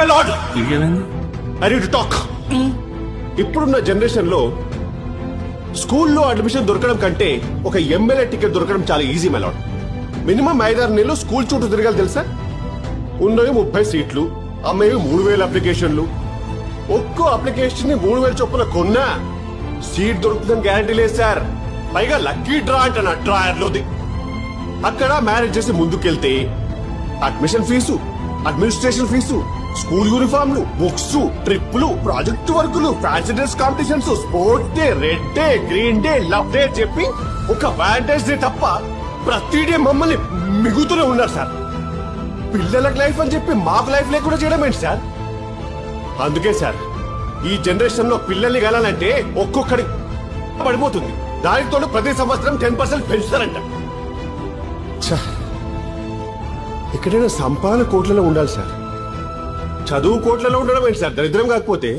My lord. ఇంకేమైంది? I need to talk. ఇప్పుడున్న generation లో స్కూల్లో అడ్మిషన్ దొరకడం కంటే ఒక ఎమ్మెల్యే టికెట్ దొరకడం చాలా ఈజీ మై లార్డ్. మినిమం 5-6 నెలలు స్కూల్ చుట్టూ తిరగాలి తెలుసా. ఉన్నవి 30 సీట్లు, అమ్మేవి 3000 అప్లికేషన్లు. ఒక్కో అప్లికేషన్ ని 3000 చొప్పున కొన్నా సీట్ దొరుకుతుందని గ్యారంటీ లేదు సార్. పైగా లక్కీ డ్రా అంట డ్రాయర్లోది. అక్కడ మ్యారేజ్ చేసి ముందుకెళ్తే admission fee, administration fee, school యూనిఫామ్లు, బుక్స్, ట్రిప్లు, ప్రాజెక్ట్ వర్కులు, fancy dress competitions, sports day, red day, green day, love day చెప్పి ఒక వ్యాలంటైన్స్ డే తప్ప ప్రతి డే మమ్మల్ని మిగుతూనే ఉన్నారు సార్. పిల్లలకు లైఫ్ అని చెప్పి మాకు లైఫ్ లేకుండా చేయడం ఏంటి సార్? అందుకే సార్ ఈ జనరేషన్ లో పిల్లల్ని కలాలంటే ఒక్కొక్కడి పడిపోతుంది. దానితో ప్రతి సంవత్సరం 10% పెంచుతారంట. ఎక్కడైనా సంపాదన కోట్లలో ఉండాలి సార్. చదువు కోట్లలో ఉండడం ఏంటి సార్? దరిద్రం కాకపోతే